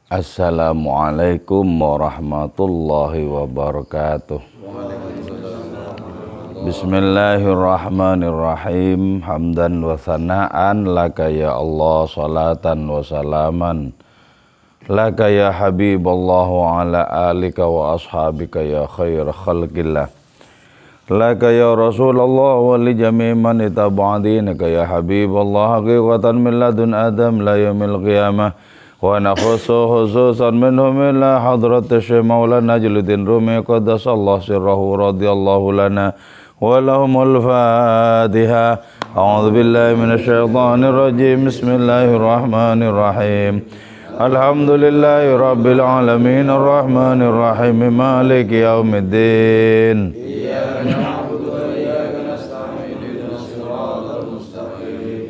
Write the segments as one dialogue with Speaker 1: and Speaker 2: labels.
Speaker 1: Assalamualaikum warahmatullahi wabarakatuh. Bismillahirrahmanirrahim. Hamdan wa thana'an laka ya Allah, salatan wa salaman laka ya Habiballah wa ala alika wa ashabika ya khair khalqillah, laka ya Rasulullah wa li jami' man itaba'adinaka ya Habiballah haqiqatan min ladun Adam la yaumil qiyamah. Wa nakhusu khususan minhum ila hadrat Syekh Maulana Jalaluddin Rumi qaddasallahu sirrahu radhiyallahu lana wa lahumul Fatiha. A'udzu billahi minasyaitonir rajim. Bismillahirrahmanirrahim. Alhamdulillahi rabbil alamin arrahmanir rahim maliki yaumiddin.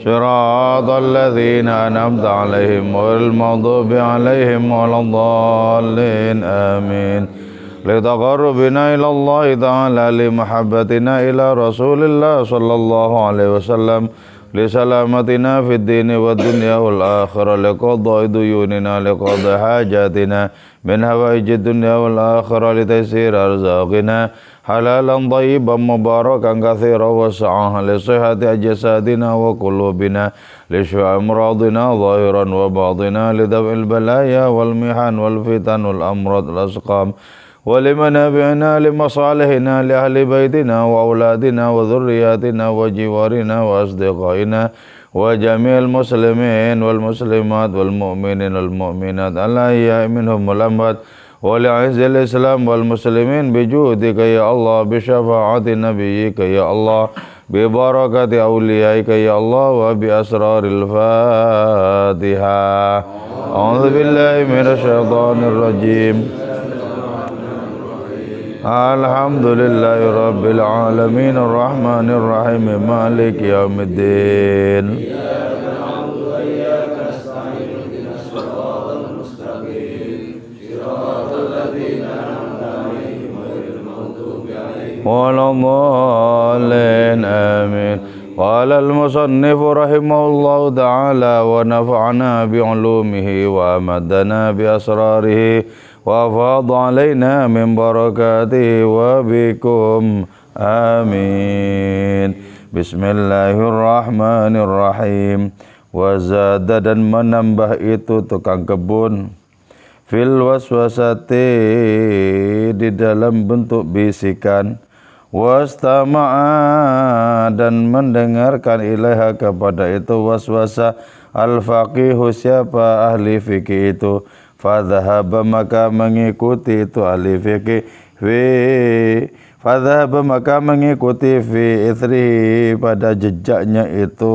Speaker 1: صراط الذين أنعمت عليهم غير المغضوب عليهم ولا الضالين آمين. لتقربنا إلى الله تعالى لمحبتنا إلى رسول الله صلى الله عليه وسلم لسلامتنا في الدين والدنيا والآخرة لقضاء ديوننا لقضاء حاجاتنا من هوائج الدنيا والآخرة لتيسير أرزاقنا حلالا طيبا مباركا كثيرا وسعا لصحة أجسادنا وقلوبنا لشفاء أمراضنا ظاهرا وباطنا لدفع البلايا والمحن والفتن والأمراض الأسقام ولمنابعنا لمصالحنا لأهل بيتنا وأولادنا وذرياتنا وجوارنا وأصدقائنا وجميع المسلمين والمسلمات والمؤمنين والمؤمنات الأحياء منهم والأموات ولعز الإسلام والمسلمين بجودك يا الله بشفاعة نبيك يا الله ببركة أوليائك يا الله وبأسرار الفاتحة. أعوذ بالله من الشيطان الرجيم. Alhamdulillahi rabbil alamin arrahmanir rahim maliki yaumiddin. Waladhdallin amin. Qala al-musannif rahimahullahu ta'ala wa nafa'ana bi'ulumihi wa amadana bi asrarihi wa fadha alaina min barakatihi wa bikum amin. Bismillahirrahmanirrahim. Wa zada, dan menambah itu tukang kebun fil waswasati, di dalam bentuk bisikan, wastama'a, dan mendengarkan ilaiha, kepada itu waswasa, al-faqihu, siapa ahli fikih itu, fadhahaba, maka mengikuti itu ahli fikih, fadhahaba, maka mengikuti fi ithrihi, pada jejaknya itu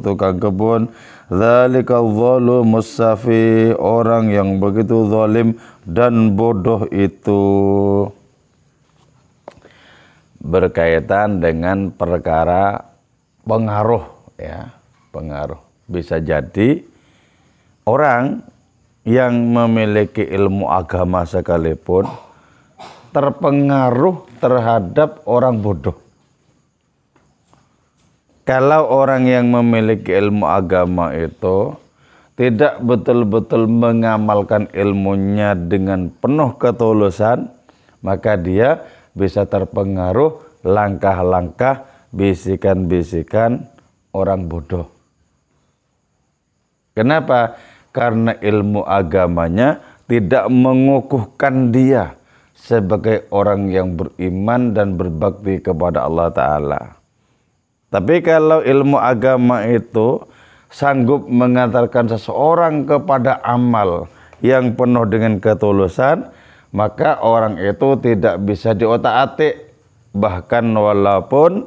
Speaker 1: tukang kebun, dzalika dzalumus safi, orang yang begitu zalim dan bodoh itu. Berkaitan dengan perkara pengaruh, ya, pengaruh. Bisa jadi orang yang memiliki ilmu agama sekalipun terpengaruh terhadap orang bodoh. Kalau orang yang memiliki ilmu agama itu tidak betul-betul mengamalkan ilmunya dengan penuh ketulusan, maka dia bisa terpengaruh langkah-langkah, bisikan-bisikan orang bodoh. Kenapa? Karena ilmu agamanya tidak mengukuhkan dia sebagai orang yang beriman dan berbakti kepada Allah Ta'ala. Tapi kalau ilmu agama itu sanggup mengantarkan seseorang kepada amal yang penuh dengan ketulusan, maka orang itu tidak bisa diotak-atik. Bahkan walaupun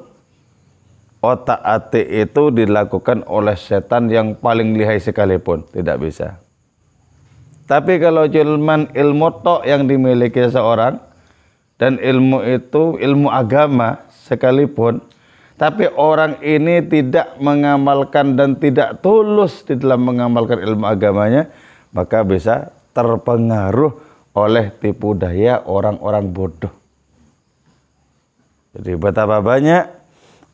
Speaker 1: otak-atik itu dilakukan oleh setan yang paling lihai sekalipun, tidak bisa. Tapi kalau cuman ilmu tok yang dimiliki seseorang, dan ilmu itu ilmu agama sekalipun, tapi orang ini tidak mengamalkan dan tidak tulus di dalam mengamalkan ilmu agamanya, maka bisa terpengaruh oleh tipu daya orang-orang bodoh. Jadi betapa banyak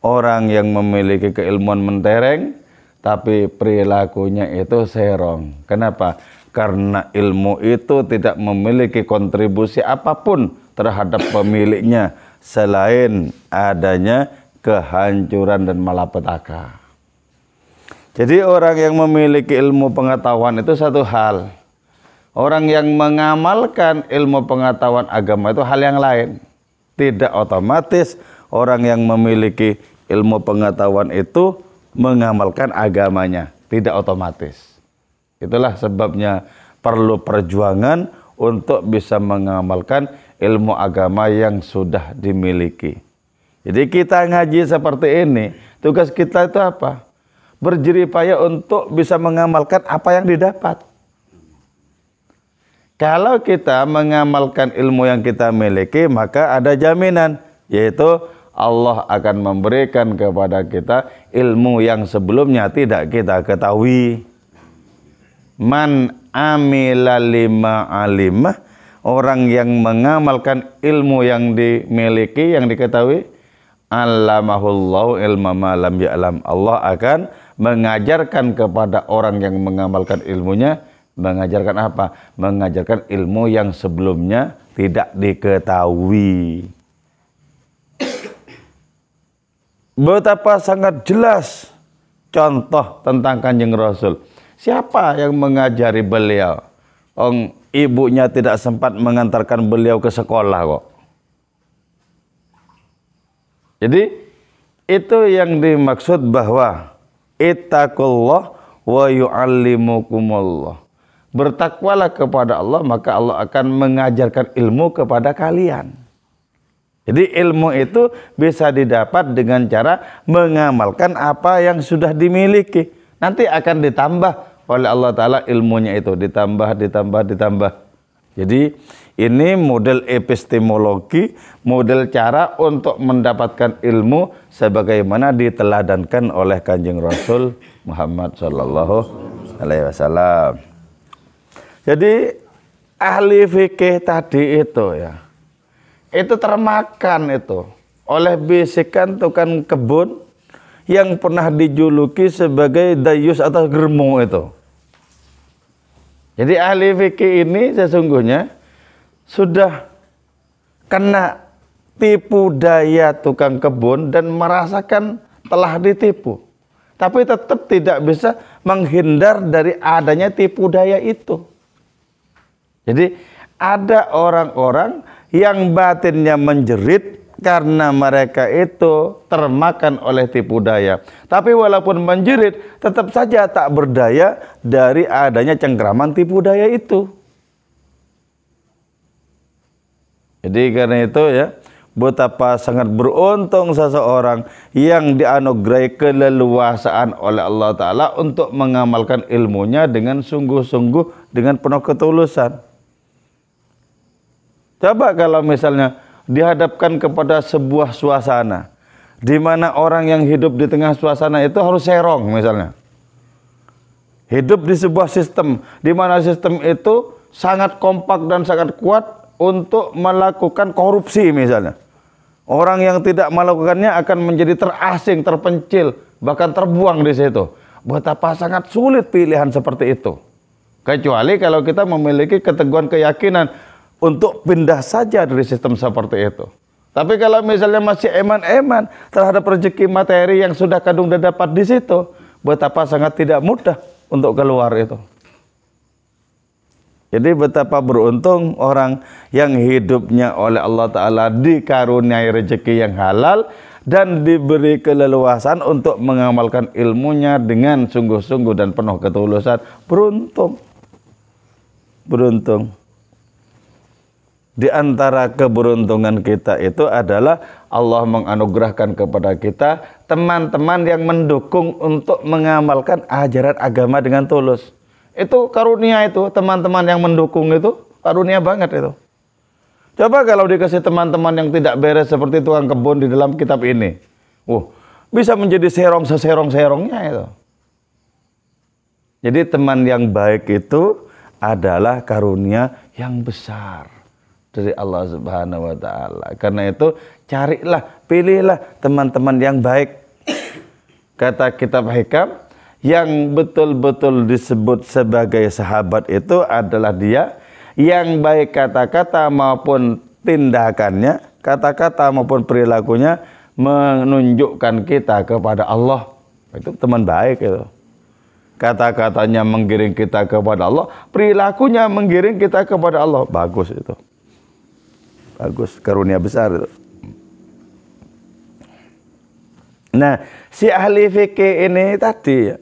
Speaker 1: orang yang memiliki keilmuan mentereng tapi perilakunya itu serong. Kenapa? karena ilmu itu tidak memiliki kontribusi apapun terhadap pemiliknya selain adanya kehancuran dan malapetaka. Jadi orang yang memiliki ilmu pengetahuan itu satu hal. Orang yang mengamalkan ilmu pengetahuan agama itu hal yang lain. Tidak otomatis orang yang memiliki ilmu pengetahuan itu mengamalkan agamanya. Tidak otomatis. Itulah sebabnya perlu perjuangan untuk bisa mengamalkan ilmu agama yang sudah dimiliki. Jadi kita ngaji seperti ini, tugas kita itu apa? Berjerih payah untuk bisa mengamalkan apa yang didapat. Kalau kita mengamalkan ilmu yang kita miliki, maka ada jaminan, yaitu Allah akan memberikan kepada kita ilmu yang sebelumnya tidak kita ketahui. Man amila lima alimah, orang yang mengamalkan ilmu yang dimiliki, yang diketahui, allamahullahu ilma ma lam ya'lam. Allah akan mengajarkan kepada orang yang mengamalkan ilmunya, mengajarkan apa? Mengajarkan ilmu yang sebelumnya tidak diketahui. Betapa sangat jelas contoh tentang Kanjeng Rasul. Siapa yang mengajari beliau? Ibunya tidak sempat mengantarkan beliau ke sekolah kok. Jadi itu yang dimaksud bahwa ittaqullah wa yu'allimukumullah. Bertakwalah kepada Allah, maka Allah akan mengajarkan ilmu kepada kalian. Jadi ilmu itu bisa didapat dengan cara mengamalkan apa yang sudah dimiliki. Nanti akan ditambah oleh Allah Ta'ala ilmunya itu. Ditambah. Jadi ini model epistemologi, model cara untuk mendapatkan ilmu sebagaimana diteladankan oleh Kanjeng Rasul Muhammad Sallallahu Alaihi Wasallam. Jadi ahli fikih tadi itu ya, itu termakan itu oleh bisikan tukang kebun yang pernah dijuluki sebagai dayus atau germo itu. Jadi ahli fikih ini sesungguhnya sudah kena tipu daya tukang kebun dan merasakan telah ditipu. Tapi tetap tidak bisa menghindar dari adanya tipu daya itu. Jadi ada orang-orang yang batinnya menjerit karena mereka itu termakan oleh tipu daya. Tapi walaupun menjerit, tetap saja tak berdaya dari adanya cengkraman tipu daya itu. Jadi karena itu ya, betapa sangat beruntung seseorang yang dianugerahi keleluasaan oleh Allah Ta'ala untuk mengamalkan ilmunya dengan sungguh-sungguh, dengan penuh ketulusan. Coba kalau misalnya dihadapkan kepada sebuah suasana di mana orang yang hidup di tengah suasana itu harus serong misalnya. Hidup di sebuah sistem di mana sistem itu sangat kompak dan sangat kuat untuk melakukan korupsi misalnya. Orang yang tidak melakukannya akan menjadi terasing, terpencil, bahkan terbuang di situ. Betapa sangat sulit pilihan seperti itu. Kecuali kalau kita memiliki keteguhan keyakinan untuk pindah saja dari sistem seperti itu. Tapi kalau misalnya masih eman-eman terhadap rezeki materi yang sudah kadung dapat di situ, betapa sangat tidak mudah untuk keluar itu. Jadi betapa beruntung orang yang hidupnya oleh Allah Ta'ala dikaruniai rezeki yang halal dan diberi keleluasan untuk mengamalkan ilmunya dengan sungguh-sungguh dan penuh ketulusan. Beruntung. Di antara keberuntungan kita itu adalah Allah menganugerahkan kepada kita teman-teman yang mendukung untuk mengamalkan ajaran agama dengan tulus. Itu karunia itu, teman-teman yang mendukung itu karunia banget itu. Coba kalau dikasih teman-teman yang tidak beres seperti tukang kebun di dalam kitab ini. Bisa menjadi seserong-serongnya itu. Jadi teman yang baik itu adalah karunia yang besar dari Allah Subhanahu wa Ta'ala. Karena itu carilah, pilihlah teman-teman yang baik. Kata kitab hikam, yang betul-betul disebut sebagai sahabat itu adalah dia yang baik kata-kata maupun tindakannya, kata-kata maupun perilakunya menunjukkan kita kepada Allah. Itu teman baik itu. Kata-katanya menggiring kita kepada Allah, perilakunya menggiring kita kepada Allah. Bagus itu. Bagus, karunia besar itu. Nah, si ahli fikih ini tadi ya,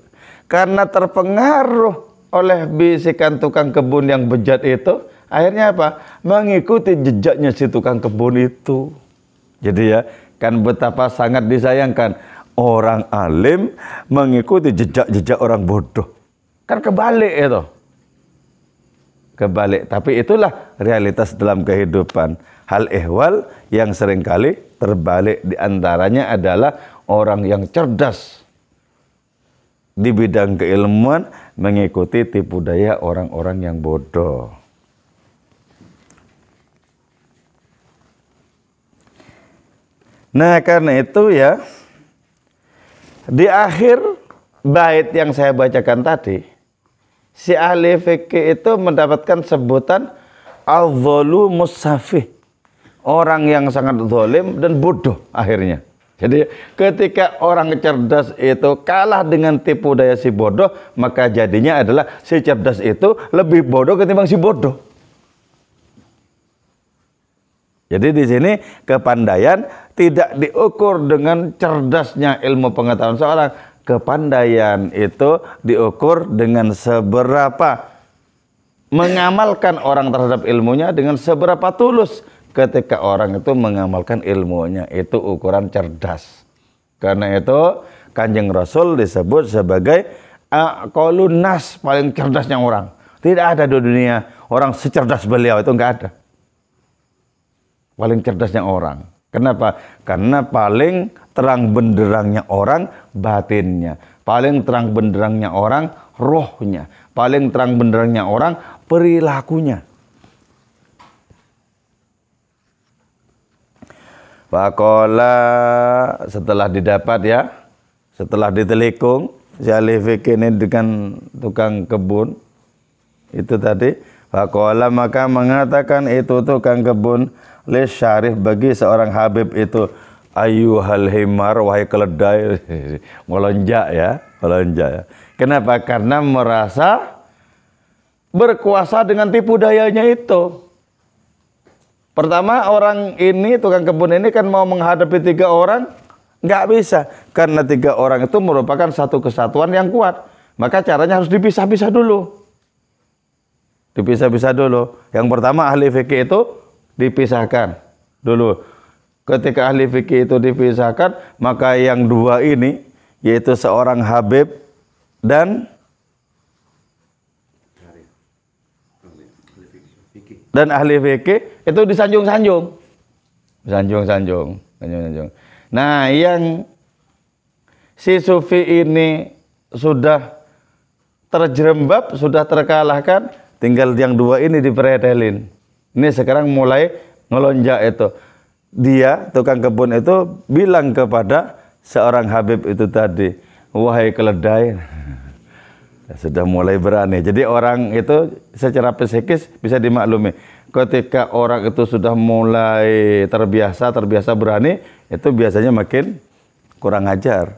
Speaker 1: karena terpengaruh oleh bisikan tukang kebun yang bejat itu, akhirnya apa? Mengikuti jejaknya si tukang kebun itu. Jadi ya, kan betapa sangat disayangkan orang alim mengikuti jejak-jejak orang bodoh. Kan kebalik itu. Kebalik. Tapi itulah realitas dalam kehidupan. Hal ehwal yang seringkali terbalik, diantaranya adalah orang yang cerdas di bidang keilmuan mengikuti tipu daya orang-orang yang bodoh. Nah, karena itu ya, di akhir bait yang saya bacakan tadi, si ahli fikih itu mendapatkan sebutan al-zalumus safih, orang yang sangat zalim dan bodoh akhirnya. Jadi ketika orang cerdas itu kalah dengan tipu daya si bodoh, maka jadinya adalah si cerdas itu lebih bodoh ketimbang si bodoh. Jadi di sini kepandaian tidak diukur dengan cerdasnya ilmu pengetahuan seorang. Kepandaian itu diukur dengan seberapa mengamalkan orang terhadap ilmunya, dengan seberapa tulus ketika orang itu mengamalkan ilmunya. Itu ukuran cerdas. Karena itu Kanjeng Rasul disebut sebagai aqalun nas, paling cerdasnya orang. Tidak ada di dunia orang secerdas beliau, itu enggak ada. Paling cerdasnya orang. Kenapa? Karena paling terang benderangnya orang batinnya. Paling terang benderangnya orang rohnya. Paling terang benderangnya orang perilakunya. Faqala, setelah didapat ya, setelah ditelikung si ahli fikih ini dengan tukang kebun itu tadi, faqala maka mengatakan itu tukang kebun li syarif bagi seorang habib itu, ayyuhal himar, wahai keledai. Melonjak ya, melonjak ya. Kenapa? Karena merasa berkuasa dengan tipu dayanya itu. Pertama, orang ini, tukang kebun ini kan mau menghadapi 3 orang, nggak bisa. Karena 3 orang itu merupakan satu kesatuan yang kuat. Maka caranya harus dipisah-pisah dulu. Dipisah-pisah dulu. Yang pertama ahli fikih itu dipisahkan dulu. Ketika ahli fikih itu dipisahkan, maka yang 2 ini, yaitu seorang habib dan ahli fikih itu disanjung-sanjung. Sanjung-sanjung. Nah, yang si sufi ini sudah terjerembab, sudah terkalahkan, tinggal yang 2 ini dipretelin. Ini sekarang mulai ngelonjak itu. Dia, tukang kebun itu bilang kepada seorang habib itu tadi, wahai keledai. Sudah mulai berani. Jadi orang itu secara psikis bisa dimaklumi. Ketika orang itu sudah mulai terbiasa berani, itu biasanya makin kurang ajar.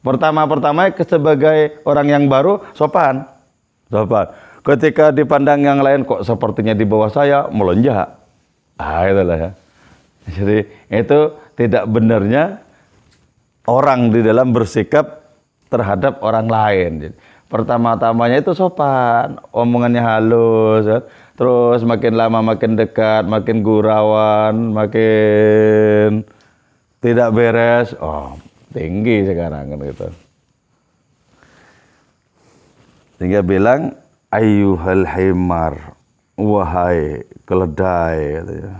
Speaker 1: Pertama-pertama sebagai orang yang baru sopan. Ketika dipandang yang lain kok sepertinya di bawah saya, melonjak. Itulah ya. Jadi itu tidak benarnya orang di dalam bersikap terhadap orang lain. Jadi, pertama-tamanya itu sopan, omongannya halus, ya. Terus makin lama makin dekat, makin gurauan, makin tidak beres. Oh, tinggi sekarang kan gitu. Sehingga bilang ayyuhal himar, wahai keledai, katanya.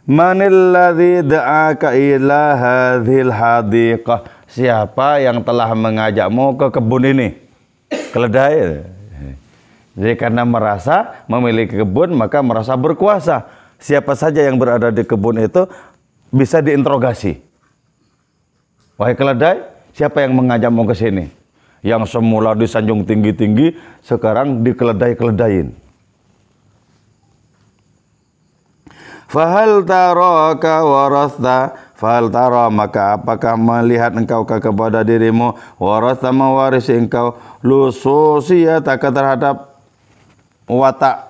Speaker 1: Manilladzi da'aka ila hadhil hadiqah, siapa yang telah mengajakmu ke kebun ini? Keledai. Jadi karena merasa memiliki kebun, maka merasa berkuasa. Siapa saja yang berada di kebun itu bisa diinterogasi. Wahai keledai, Siapa yang mengajakmu ke sini? Yang semula disanjung tinggi-tinggi, sekarang dikeledai-keledain. Fahal taraka warasta, fahal tara, maka apakah melihat engkau kepada dirimu, warasta, mewarisi engkau, lususiyataka, terhadap watak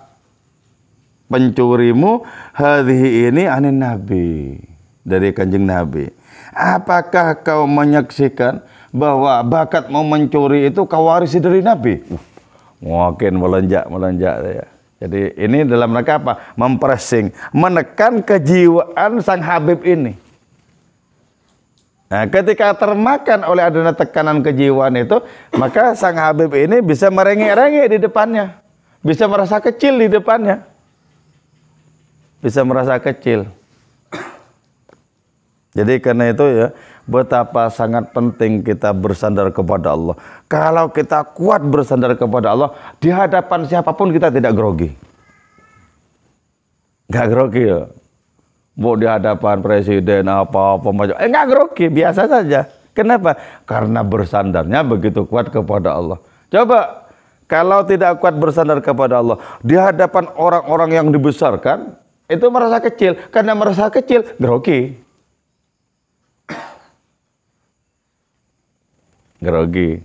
Speaker 1: pencurimu, hadhihi, ini anin Nabi, dari kanjeng Nabi. Apakah kau menyaksikan bahwa bakat mau mencuri itu kau warisi dari Nabi? Mungkin melonjak ya. Jadi ini dalam rangka apa? Mempressing, menekan kejiwaan sang Habib ini. Nah, ketika termakan oleh adanya tekanan kejiwaan itu, maka sang Habib ini bisa merengek-rengek di depannya, bisa merasa kecil di depannya, bisa merasa kecil. Jadi karena itu ya, betapa sangat penting kita bersandar kepada Allah. Kalau kita kuat bersandar kepada Allah, di hadapan siapapun kita tidak grogi. Nggak grogi ya. Mau di hadapan presiden apa-apa macam, nggak grogi, biasa saja. Kenapa? Karena bersandarnya begitu kuat kepada Allah. Coba kalau tidak kuat bersandar kepada Allah, di hadapan orang-orang yang dibesarkan, itu merasa kecil. Karena merasa kecil, grogi. Grogi.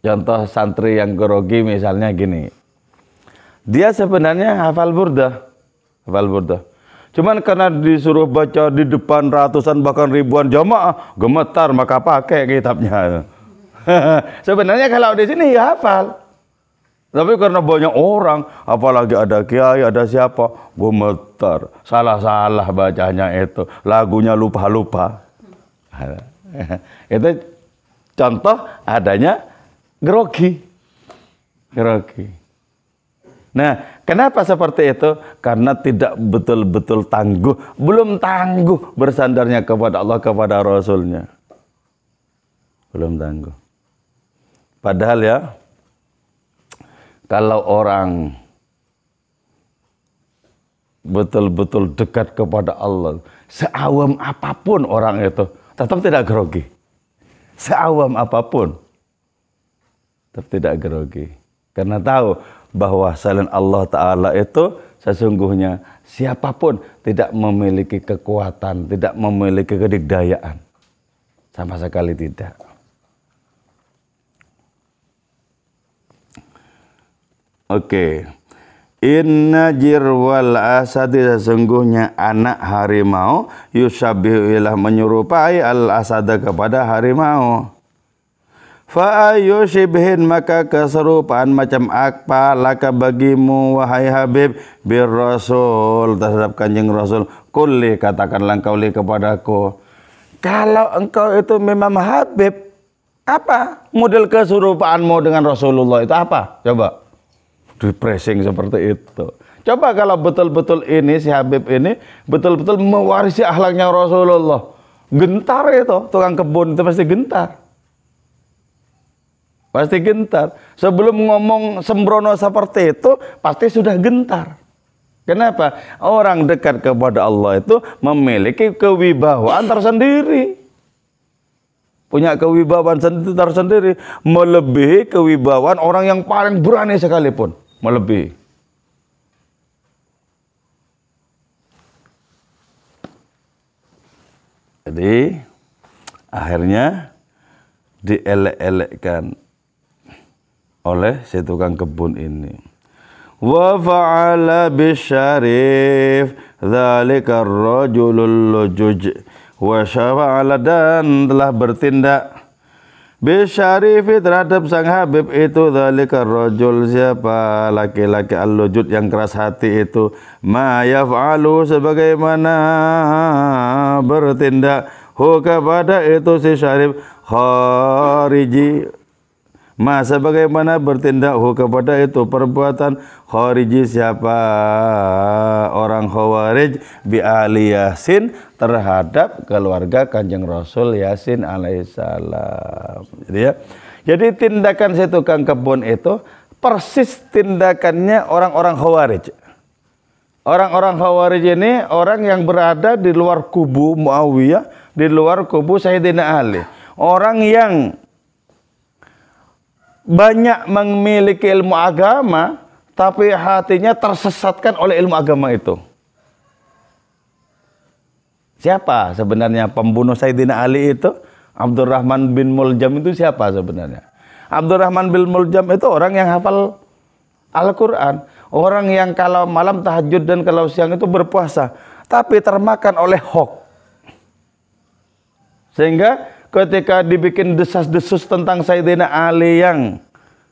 Speaker 1: Contoh santri yang grogi misalnya gini. Dia sebenarnya hafal burdah. Cuman karena disuruh baca di depan ratusan bahkan ribuan jamaah, gemetar, maka pakai kitabnya. Sebenarnya kalau di sini ya hafal. Tapi karena banyak orang, apalagi ada kiai, ada siapa, gemetar. Salah-salah bacanya itu. Lagunya lupa-lupa. Itu contoh adanya grogi. Nah, kenapa seperti itu? Karena tidak betul-betul tangguh, belum tangguh bersandarnya kepada Allah, kepada Rasulnya. Belum tangguh. Padahal ya, kalau orang betul-betul dekat kepada Allah, seawam apapun orang itu, tetap tidak grogi. Seawam apapun, tetap tidak grogi. Karena tahu bahwa selain Allah Ta'ala itu sesungguhnya siapapun tidak memiliki kekuatan, tidak memiliki kedikdayaan. Sama sekali tidak. Oke. Inna jirwal asadi, sesungguhnya anak harimau, yushabihu, ilah menyerupai al-asada kepada harimau. Fa'ayu shibhin, maka keserupaan macam apa laka bagimu wahai Habib bir Rasul, terhadap kanjeng Rasul. Kulli, katakanlah engkau li kepadaku, kalau engkau itu memang Habib, apa model keserupaanmu dengan Rasulullah itu apa? Coba di pressing seperti itu. Coba kalau betul-betul ini si Habib ini betul-betul mewarisi akhlaknya Rasulullah, gentar itu tukang kebun itu pasti gentar. Pasti gentar. Sebelum ngomong sembrono seperti itu, pasti sudah gentar. Kenapa? Orang dekat kepada Allah itu memiliki kewibawaan tersendiri. Punya kewibawaan tersendiri. Melebihi kewibawaan orang yang paling berani sekalipun. Melebihi. Jadi, akhirnya dielek-elekkan oleh si tukang kebun ini. Wa fa'ala bisyarif dzalika ar-rajulul lujuj, wa syafa'ala, dan telah bertindak bisyarifi terhadap sang Habib itu, dzalika ar-rajul, siapa laki-laki al-lujud yang keras hati itu, ma yaf'alu, sebagaimana bertindak hu kepada itu si Syarif khariji, masa bagaimana bertindak kepada itu perbuatan khariji, siapa orang Khawarij, bi ahli Yasin, terhadap keluarga kanjeng Rasul Yasin alaihissalam. Jadi tindakan si tukang kebun itu persis tindakannya orang-orang Khawarij. Orang-orang Khawarij ini orang yang berada di luar kubu Muawiyah, di luar kubu Sayyidina Ali. Orang yang banyak memiliki ilmu agama, tapi hatinya tersesatkan oleh ilmu agama itu. Siapa sebenarnya pembunuh Sayyidina Ali itu? Abdurrahman bin Muljam itu siapa sebenarnya? Abdurrahman bin Muljam itu orang yang hafal Al-Quran. Orang yang kalau malam tahajud dan kalau siang itu berpuasa. Tapi termakan oleh hoax. Sehingga ketika dibikin desas-desus tentang Sayyidina Ali yang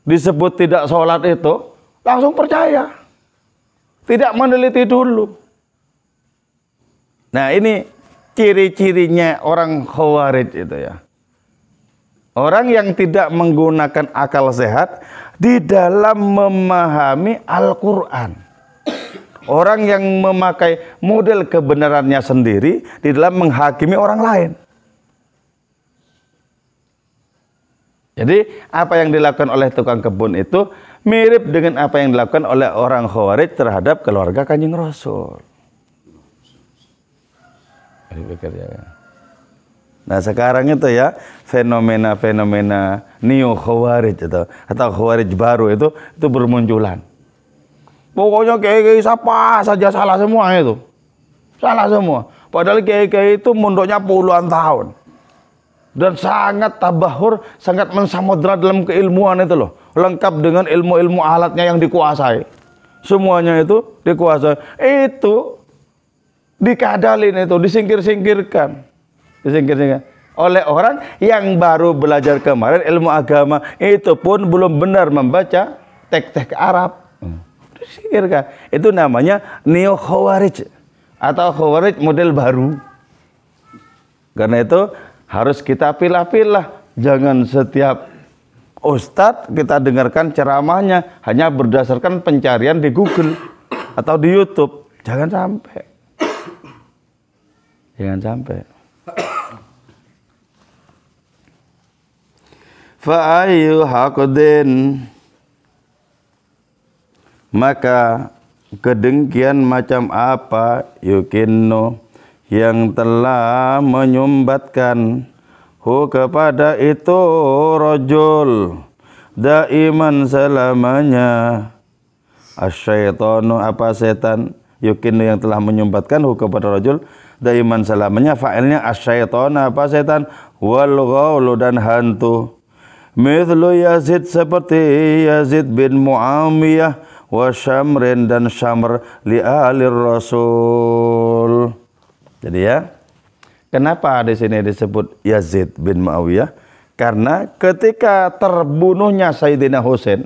Speaker 1: disebut tidak sholat itu, langsung percaya. Tidak meneliti dulu. Nah ini ciri-cirinya orang Khawarij itu ya. Orang yang tidak menggunakan akal sehat di dalam memahami Al-Quran. Orang yang memakai model kebenarannya sendiri di dalam menghakimi orang lain. Jadi apa yang dilakukan oleh tukang kebun itu mirip dengan apa yang dilakukan oleh orang Khawarij terhadap keluarga Kanjeng Rasul. Nah sekarang itu ya fenomena-fenomena neo Khawarij itu atau Khawarij baru itu bermunculan. Pokoknya kiai-kiai siapa saja salah semua itu. Salah semua. Padahal kiai-kiai itu mondoknya puluhan tahun. Dan sangat tabahur, sangat mensamudra dalam keilmuan itu loh. Lengkap dengan ilmu-ilmu alatnya yang dikuasai. Semuanya itu dikuasai. Itu dikadalin itu, disingkir-singkirkan. Disingkir-singkirkan oleh orang yang baru belajar kemarin ilmu agama. Itu pun belum benar membaca teks-teks Arab. Disingkirkan. Itu namanya neo Khawarij atau Khawarij model baru. Karena itu harus kita pilah-pilah. Jangan setiap ustadz kita dengarkan ceramahnya hanya berdasarkan pencarian di Google atau di YouTube. Jangan sampai. Jangan sampai. Fa ayyu haqdin, maka kedengkian macam apa yukinno yang telah menyumbatkan hu kepada itu rajul daiman selamanya asyaitonu apa setan yukinno yang telah menyumbatkan hu kepada rajul daiman selamanya fa'ilnya asyaiton apa setan wal ghaulu dan hantu mithlu Yazid seperti Yazid bin Muawiyah wa Syamrin dan Syamr li alir Rasul. Jadi ya, kenapa di sini disebut Yazid bin Muawiyah? Karena ketika terbunuhnya Sayyidina Husain,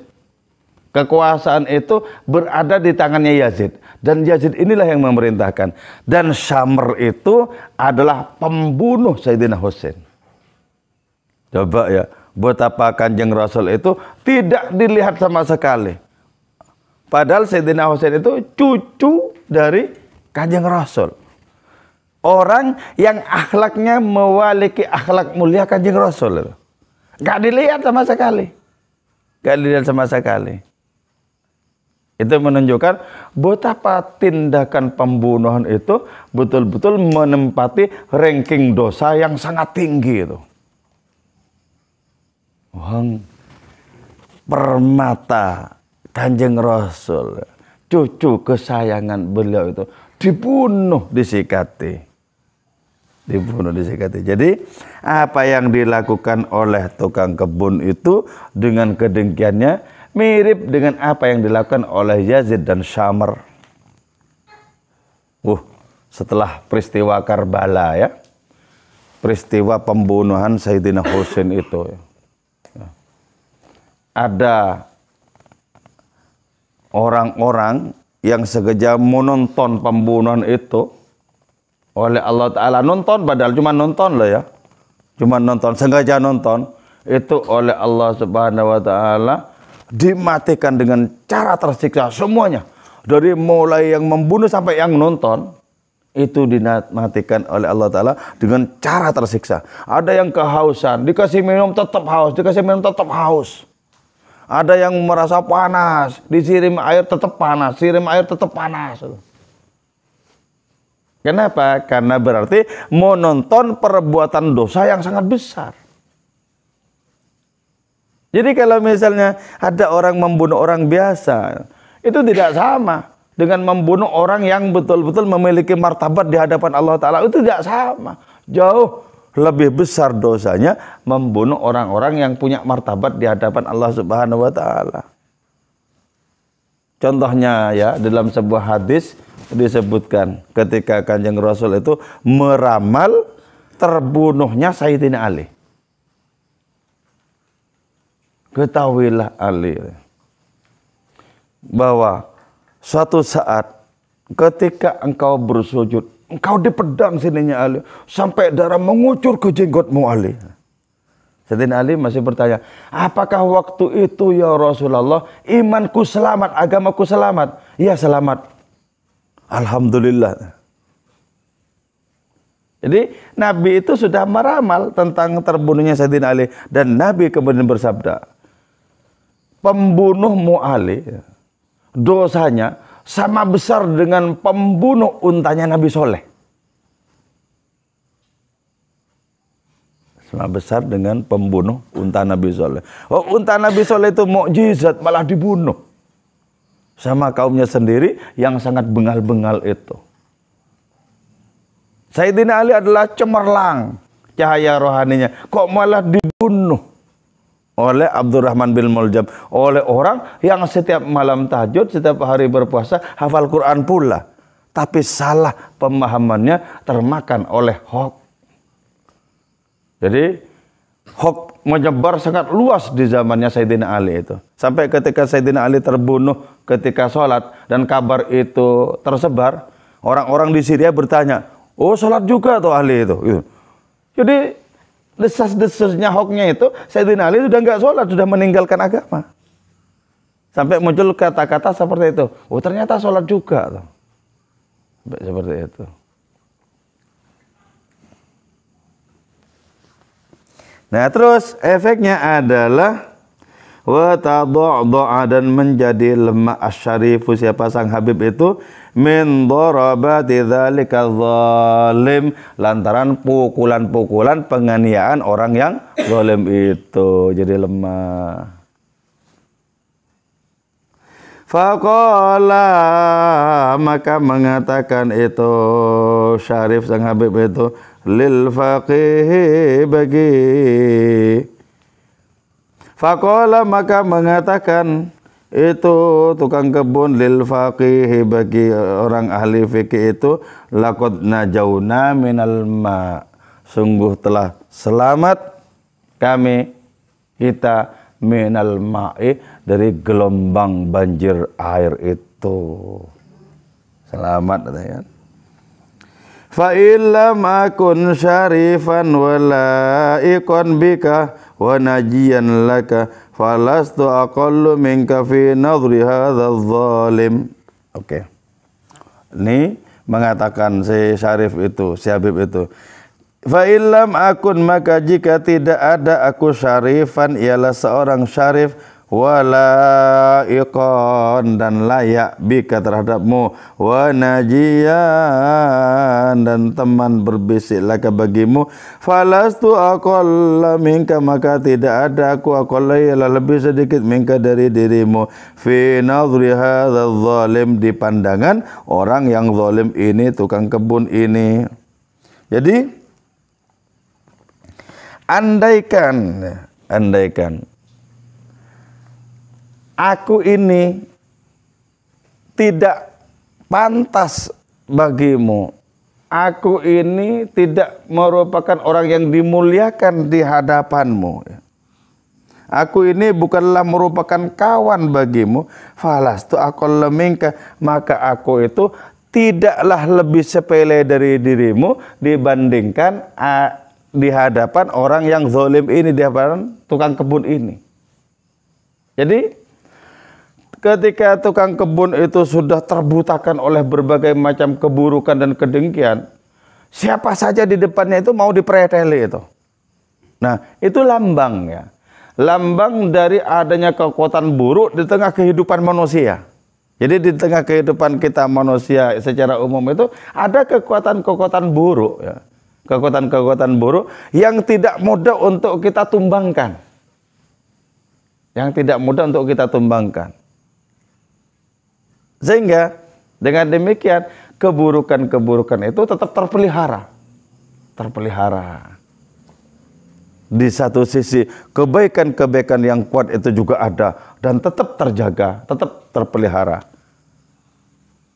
Speaker 1: kekuasaan itu berada di tangannya Yazid. Dan Yazid inilah yang memerintahkan. Dan Syamr itu adalah pembunuh Sayyidina Husain. Coba ya, betapa Kanjeng Rasul itu tidak dilihat sama sekali. Padahal Sayyidina Husain itu cucu dari Kanjeng Rasul. Orang yang akhlaknya mewaliki akhlak mulia Kanjeng Rasul. Gak dilihat sama sekali. Gak dilihat sama sekali. Itu menunjukkan betapa tindakan pembunuhan itu betul-betul menempati ranking dosa yang sangat tinggi itu. Wong permata Kanjeng Rasul, cucu kesayangan beliau itu dibunuh disikati. Dibunuh disikati. Jadi apa yang dilakukan oleh tukang kebun itu dengan kedengkiannya mirip dengan apa yang dilakukan oleh Yazid dan Syamr. Setelah peristiwa Karbala ya. Peristiwa pembunuhan Sayyidina Husain itu ya. Ada orang-orang yang sengaja menonton pembunuhan itu oleh Allah Ta'ala. Nonton padahal cuma nonton loh ya. Cuma nonton, sengaja nonton. Itu oleh Allah Subhanahu Wa Ta'ala dimatikan dengan cara tersiksa semuanya. Dari mulai yang membunuh sampai yang nonton. Itu dimatikan oleh Allah Ta'ala dengan cara tersiksa. Ada yang kehausan, dikasih minum tetap haus, dikasih minum tetap haus. Ada yang merasa panas, disirim air tetap panas, sirim air tetap panas. Kenapa? Karena berarti menonton perbuatan dosa yang sangat besar. Jadi kalau misalnya ada orang membunuh orang biasa, itu tidak sama dengan membunuh orang yang betul-betul memiliki martabat di hadapan Allah Ta'ala. Itu tidak sama. Jauh lebih besar dosanya membunuh orang-orang yang punya martabat di hadapan Allah Subhanahu wa Ta'ala. Contohnya ya, dalam sebuah hadis disebutkan ketika Kanjeng Rasul itu meramal terbunuhnya Sayyidina Ali. Ketahuilah Ali bahwa suatu saat ketika engkau bersujud, engkau dipedang sininya Ali sampai darah mengucur ke jenggotmu Ali. Sayyidina Ali masih bertanya, apakah waktu itu ya Rasulullah imanku selamat, agamaku selamat? Ya selamat. Alhamdulillah. Jadi Nabi itu sudah meramal tentang terbunuhnya Sayyidina Ali. Dan Nabi kemudian bersabda, pembunuhmu Ali, dosanya sama besar dengan pembunuh untanya Nabi Soleh. Sama besar dengan pembunuh unta Nabi Soleh. Oh, unta Nabi Soleh itu mukjizat, malah dibunuh sama kaumnya sendiri yang sangat bengal-bengal itu. Sayyidina Ali adalah cemerlang cahaya rohaninya, kok malah dibunuh oleh Abdurrahman bin Muljam, oleh orang yang setiap malam tahajud, setiap hari berpuasa, hafal Quran pula, tapi salah pemahamannya, termakan oleh hoax. Jadi hoax menyebar sangat luas di zamannya Sayyidina Ali itu. Sampai ketika Sayyidina Ali terbunuh ketika sholat dan kabar itu tersebar, orang-orang di Syria bertanya, oh sholat juga tuh Ali itu. Jadi desas-desusnya hoaxnya itu, Sayyidina Ali sudah nggak sholat, sudah meninggalkan agama. Sampai muncul kata-kata seperti itu. Oh ternyata sholat juga tuh. Sampai seperti itu. Nah terus efeknya adalah wa tadha'a dan menjadi lemah asyarifu, siapa sang Habib itu, min darabati dzalika zalim, lantaran pukulan-pukulan penganiayaan orang yang zalim itu, jadi lemah. Faqala, maka mengatakan itu Syarif sang Habib itu, lil faqih bagi. Faqala, maka mengatakan itu tukang kebun, lil faqih bagi orang ahli fikih itu, laqad najauna minal ma, sungguh telah selamat kami, kita, minal ma'i, dari gelombang banjir air itu. Selamat katanya. Fa illam akun syarifan wala ikon bika wa najiyan laka falastu aqallu minka fi nadri hadzal zalim. Oke. Ini mengatakan si Syarif itu, si Habib itu, fa illam akun, maka jika tidak ada aku syarifan, ialah seorang syarif, wala iqan, dan layak, bika terhadapmu, wa najiyan, dan teman berbisik laka bagimu, falastu aqalla minka, maka tidak ada aku aqalla, ialah lebih sedikit, minka dari dirimu, fi nadhri hadzal zalim, di pandangan orang yang zalim ini, tukang kebun ini. Jadi andaikan aku ini tidak pantas bagimu, aku ini tidak merupakan orang yang dimuliakan di hadapanmu, aku ini bukanlah merupakan kawan bagimu, falastu aqalla minka, maka aku itu tidaklah lebih sepele dari dirimu dibandingkan di hadapan orang yang zalim ini, di hadapan tukang kebun ini. Jadi ketika tukang kebun itu sudah terbutakan oleh berbagai macam keburukan dan kedengkian, siapa saja di depannya itu mau dipreteli itu. Nah, itu lambang ya. Lambang dari adanya kekuatan buruk di tengah kehidupan manusia. Jadi di tengah kehidupan kita manusia secara umum itu ada kekuatan-kekuatan buruk ya. Kekuatan-kekuatan buruk yang tidak mudah untuk kita tumbangkan. Yang tidak mudah untuk kita tumbangkan. Sehingga dengan demikian keburukan-keburukan itu tetap terpelihara. Terpelihara. Di satu sisi kebaikan-kebaikan yang kuat itu juga ada dan tetap terjaga, tetap terpelihara.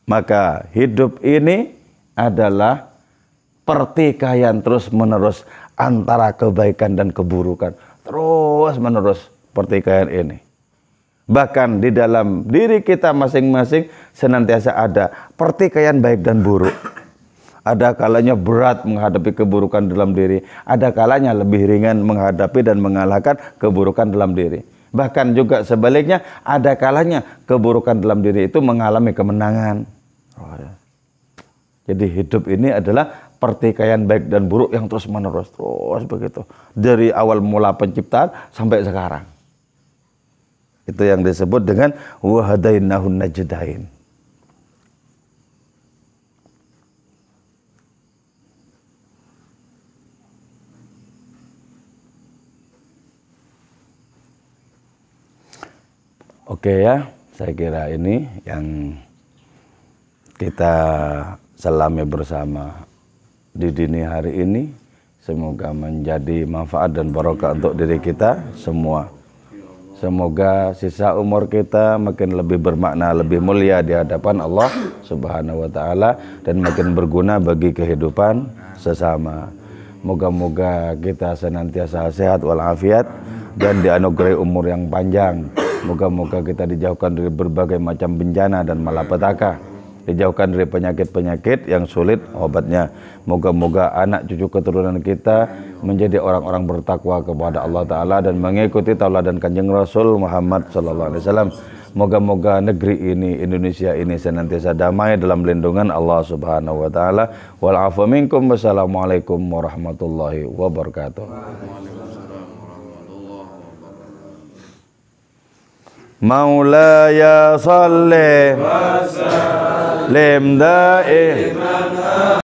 Speaker 1: Maka hidup ini adalah pertikaian terus-menerus antara kebaikan dan keburukan. Terus-menerus pertikaian ini. Bahkan di dalam diri kita masing-masing senantiasa ada pertikaian baik dan buruk. Ada kalanya berat menghadapi keburukan dalam diri. Ada kalanya lebih ringan menghadapi dan mengalahkan keburukan dalam diri. Bahkan juga sebaliknya ada kalanya keburukan dalam diri itu mengalami kemenangan. Oh, ya. Jadi hidup ini adalah pertikaian baik dan buruk yang terus menerus. Terus begitu. Dari awal mula penciptaan sampai sekarang. Itu yang disebut dengan wahadainahun najdain. Oke ya, saya kira ini yang kita selami bersama di dini hari ini. Semoga menjadi manfaat dan barokah untuk diri kita semua. Semoga sisa umur kita makin lebih bermakna, lebih mulia di hadapan Allah Subhanahu wa taala dan makin berguna bagi kehidupan sesama. Moga-moga kita senantiasa sehat walafiat dan dianugerahi umur yang panjang. Moga-moga kita dijauhkan dari berbagai macam bencana dan malapetaka, dijauhkan dari penyakit-penyakit yang sulit obatnya. Moga-moga anak cucu keturunan kita menjadi orang-orang bertakwa kepada Allah Ta'ala dan mengikuti tauladan Kanjeng Rasul Muhammad SAW. Moga-moga negeri ini, Indonesia ini senantiasa damai dalam lindungan Allah Subhanahu wa Ta'ala. Wal-'afwa minkum. Wassalamualaikum warahmatullahi wabarakatuh. Maulaya salli wa sallim da'iman